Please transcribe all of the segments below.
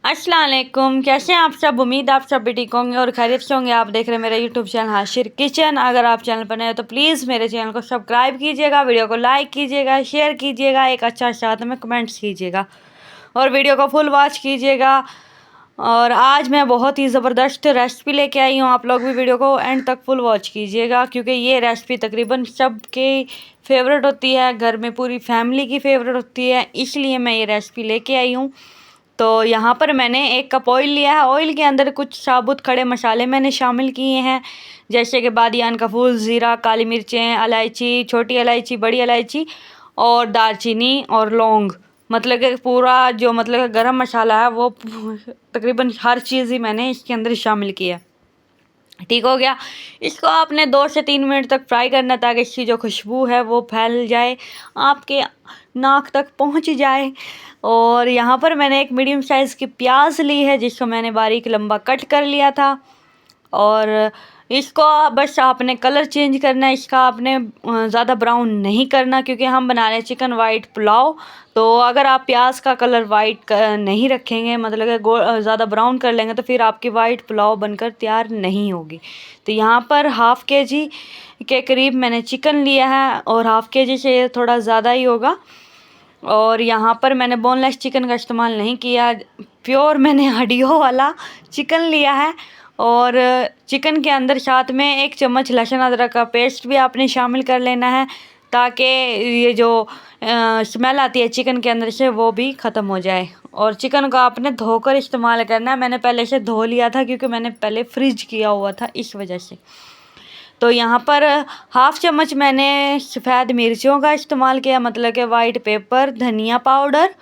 अस्सलाम वालेकुम। कैसे हैं आप सब? उम्मीद आप सब भी ठीक होंगे और खैरियत से होंगे। आप देख रहे हैं मेरा यूट्यूब चैनल हाशिर किचन। अगर आप चैनल पर नए हो तो प्लीज़ मेरे चैनल को सब्सक्राइब कीजिएगा, वीडियो को लाइक कीजिएगा, शेयर कीजिएगा, एक अच्छा साथ में कमेंट्स कीजिएगा और वीडियो को फुल वॉच कीजिएगा। और आज मैं बहुत ही ज़बरदस्त रेसिपी लेके आई हूँ। आप लोग भी वीडियो को एंड तक फुल वॉच कीजिएगा क्योंकि ये रेसिपी तकरीबन सबके फेवरेट होती है, घर में पूरी फैमिली की फेवरेट होती है, इसलिए मैं ये रेसिपी लेके आई हूँ। तो यहाँ पर मैंने 1 कप ऑयल लिया है। ऑयल के अंदर कुछ साबुत खड़े मसाले मैंने शामिल किए हैं, जैसे कि बादियान का फूल, ज़ीरा, काली मिर्चें, इलायची, छोटी इलायची, बड़ी इलायची और दालचीनी और लौंग। मतलब कि पूरा जो मतलब गरम मसाला है वो तकरीबन हर चीज़ ही मैंने इसके अंदर शामिल किया। ठीक हो गया। इसको आपने 2 से 3 मिनट तक फ्राई करना ताकि इसकी जो खुशबू है वो फैल जाए, आपके नाक तक पहुंच जाए। और यहाँ पर मैंने एक मीडियम साइज़ की प्याज ली है जिसको मैंने बारीक लंबा कट कर लिया था। और इसको बस आपने कलर चेंज करना है, इसका आपने ज़्यादा ब्राउन नहीं करना क्योंकि हम बना रहे हैं चिकन वाइट पुलाव। तो अगर आप प्याज का कलर वाइट नहीं रखेंगे, मतलब कि ज़्यादा ब्राउन कर लेंगे, तो फिर आपकी वाइट पुलाव बनकर तैयार नहीं होगी। तो यहाँ पर हाफ़ केजी के करीब मैंने चिकन लिया है और हाफ़ केजी से थोड़ा ज़्यादा ही होगा। और यहाँ पर मैंने बोनलेस चिकन का इस्तेमाल नहीं किया, प्योर मैंने हड्डियों वाला चिकन लिया है। और चिकन के अंदर साथ में 1 चम्मच लहसुन अदरक का पेस्ट भी आपने शामिल कर लेना है ताकि ये जो स्मेल आती है चिकन के अंदर से वो भी ख़त्म हो जाए। और चिकन को आपने धोकर इस्तेमाल करना है। मैंने पहले से धो लिया था क्योंकि मैंने पहले फ्रीज किया हुआ था, इस वजह से। तो यहाँ पर हाफ़ चम्मच मैंने सफ़ेद मिर्चों का इस्तेमाल किया, मतलब कि वाइट पेपर, धनिया पाउडर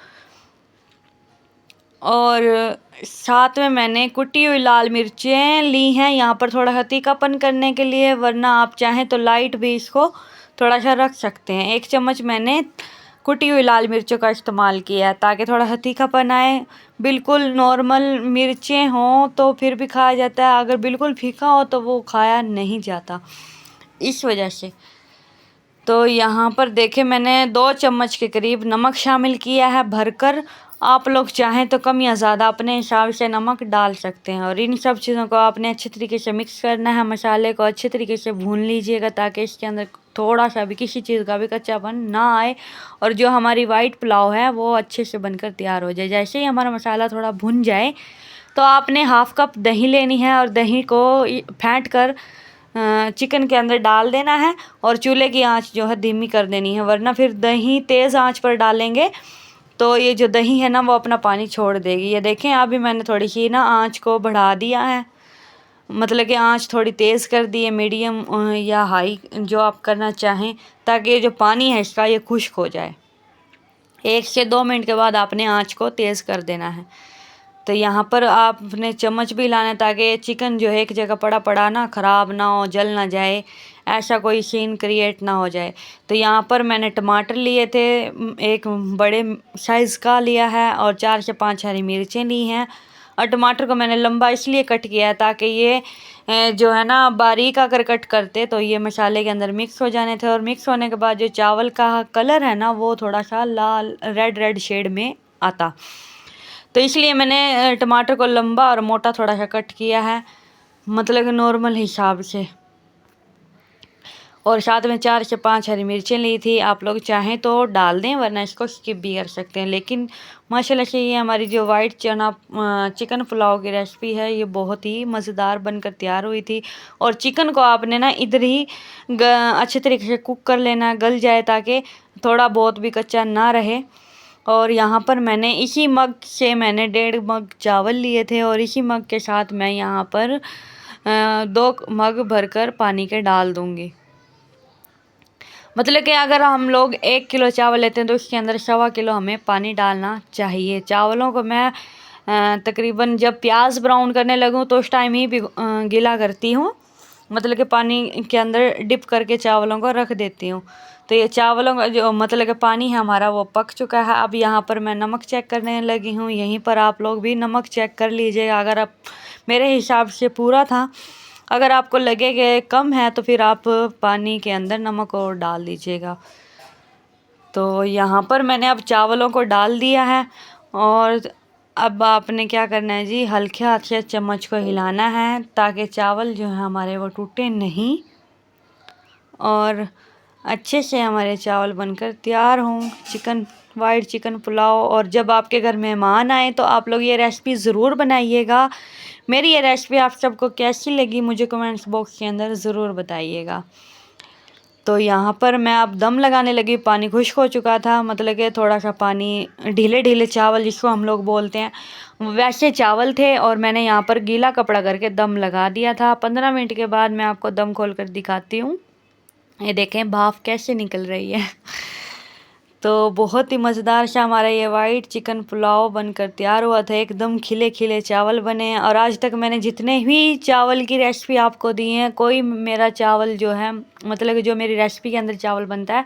और साथ में मैंने कुटी हुई लाल मिर्चें ली हैं यहाँ पर थोड़ा सा तीखापन करने के लिए, वरना आप चाहें तो लाइट भी इसको थोड़ा सा रख सकते हैं। 1 चम्मच मैंने कुटी हुई लाल मिर्चों का इस्तेमाल किया है ताकि थोड़ा सा तीखापन आए। बिल्कुल नॉर्मल मिर्चें हों तो फिर भी खाया जाता है, अगर बिल्कुल फीका हो तो वो खाया नहीं जाता, इस वजह से। तो यहाँ पर देखें मैंने 2 चम्मच के करीब नमक शामिल किया है भरकर। आप लोग चाहें तो कम या ज़्यादा अपने हिसाब से नमक डाल सकते हैं। और इन सब चीज़ों को आपने अच्छे तरीके से मिक्स करना है, मसाले को अच्छे तरीके से भून लीजिएगा ताकि इसके अंदर थोड़ा सा भी किसी चीज़ का भी कच्चापन ना आए और जो हमारी वाइट पुलाव है वो अच्छे से बनकर तैयार हो जाए। जैसे ही हमारा मसाला थोड़ा भुन जाए तो आपने हाफ़ कप दही लेनी है और दही को फेंट कर चिकन के अंदर डाल देना है और चूल्हे की आंच जो है धीमी कर देनी है, वरना फिर दही तेज़ आंच पर डालेंगे तो ये जो दही है ना वो अपना पानी छोड़ देगी। ये देखें अभी मैंने थोड़ी सी ना आंच को बढ़ा दिया है, मतलब कि आंच थोड़ी तेज़ कर दी है, मीडियम या हाई जो आप करना चाहें, ताकि ये जो पानी है इसका ये खुश्क हो जाए। 1 से 2 मिनट के बाद आपने आंच को तेज़ कर देना है। तो यहाँ पर आपने चम्मच भी लाना है ताकि चिकन जो है एक जगह पड़ा पड़ा ना ख़राब ना हो, जल ना जाए, ऐसा कोई सीन क्रिएट ना हो जाए। तो यहाँ पर मैंने टमाटर लिए थे, एक बड़े साइज़ का लिया है और 4 से 5 हरी मिर्चें ली हैं। और टमाटर को मैंने लंबा इसलिए कट किया है ताकि ये जो है ना बारीक अगर कट करते तो ये मसाले के अंदर मिक्स हो जाने थे। और मिक्स होने के बाद जो चावल का कलर है ना वो थोड़ा सा लाल रेड शेड में आता, तो इसलिए मैंने टमाटर को लंबा और मोटा थोड़ा सा कट किया है, मतलब कि नॉर्मल हिसाब से। और साथ में 4 से 5 हरी मिर्चें ली थी, आप लोग चाहें तो डाल दें वरना इसको स्किप भी कर सकते हैं। लेकिन माशाल्लाह से ये हमारी जो वाइट चना चिकन पुलाव की रेसिपी है ये बहुत ही मज़ेदार बनकर तैयार हुई थी। और चिकन को आपने ना इधर ही अच्छे तरीके से कुक कर लेना, गल जाए ताकि थोड़ा बहुत भी कच्चा ना रहे। और यहाँ पर मैंने इसी मग से मैंने 1.5 मग चावल लिए थे और इसी मग के साथ मैं यहाँ पर 2 मग भरकर पानी के डाल दूँगी। मतलब कि अगर हम लोग 1 किलो चावल लेते हैं तो उसके अंदर 1.25 किलो हमें पानी डालना चाहिए। चावलों को मैं तकरीबन जब प्याज ब्राउन करने लगूँ तो उस टाइम ही गीला करती हूँ, मतलब कि पानी के अंदर डिप करके चावलों को रख देती हूँ। तो ये चावलों का जो मतलब कि पानी है हमारा वो पक चुका है। अब यहाँ पर मैं नमक चेक करने लगी हूँ, यहीं पर आप लोग भी नमक चेक कर लीजिएगा। अगर आप मेरे हिसाब से पूरा था, अगर आपको लगे कि कम है तो फिर आप पानी के अंदर नमक और डाल दीजिएगा। तो यहाँ पर मैंने अब चावलों को डाल दिया है और अब आपने क्या करना है जी, हल्के हाथ से चम्मच को हिलाना है ताकि चावल जो है हमारे वो टूटे नहीं और अच्छे से हमारे चावल बनकर तैयार हों। White chicken pulao. और जब आपके घर मेहमान आए तो आप लोग ये रेसिपी ज़रूर बनाइएगा। मेरी ये रेसिपी आप सबको कैसी लगी मुझे कमेंट्स बॉक्स के अंदर ज़रूर बताइएगा। तो यहाँ पर मैं अब दम लगाने लगी। पानी खुश्क हो चुका था, मतलब कि थोड़ा सा पानी, ढीले ढीले चावल जिसको हम लोग बोलते हैं वैसे चावल थे, और मैंने यहाँ पर गीला कपड़ा करके दम लगा दिया था। 15 मिनट के बाद मैं आपको दम खोल कर दिखाती हूँ। ये देखें भाप कैसे निकल रही है। तो बहुत ही मज़ेदार सा हमारा ये वाइट चिकन पुलाव बनकर तैयार हुआ था। एकदम खिले खिले चावल बने। और आज तक मैंने जितने भी चावल की रेसिपी आपको दी है, कोई मेरा चावल जो है, मतलब कि जो मेरी रेसिपी के अंदर चावल बनता है,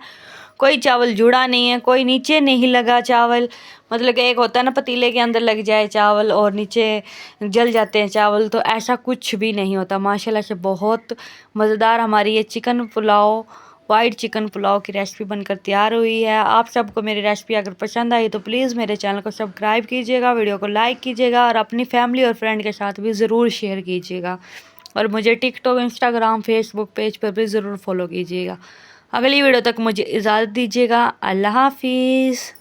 कोई चावल जुड़ा नहीं है, कोई नीचे नहीं लगा चावल। मतलब कि एक होता है ना पतीले के अंदर लग जाए चावल और नीचे जल जाते हैं चावल, तो ऐसा कुछ भी नहीं होता। माशाल्लाह से बहुत मज़ेदार हमारी ये chicken pulao, white chicken pulao की रेसिपी बनकर तैयार हुई है। आप सबको मेरी रेसिपी अगर पसंद आई तो प्लीज़ मेरे चैनल को सब्सक्राइब कीजिएगा, वीडियो को लाइक कीजिएगा और अपनी फैमिली और फ्रेंड के साथ भी ज़रूर शेयर कीजिएगा। और मुझे टिकटॉक, इंस्टाग्राम, फेसबुक पेज पर भी ज़रूर फॉलो कीजिएगा। अगली वीडियो तक मुझे इजाज़त दीजिएगा। अल्लाह हाफिज़।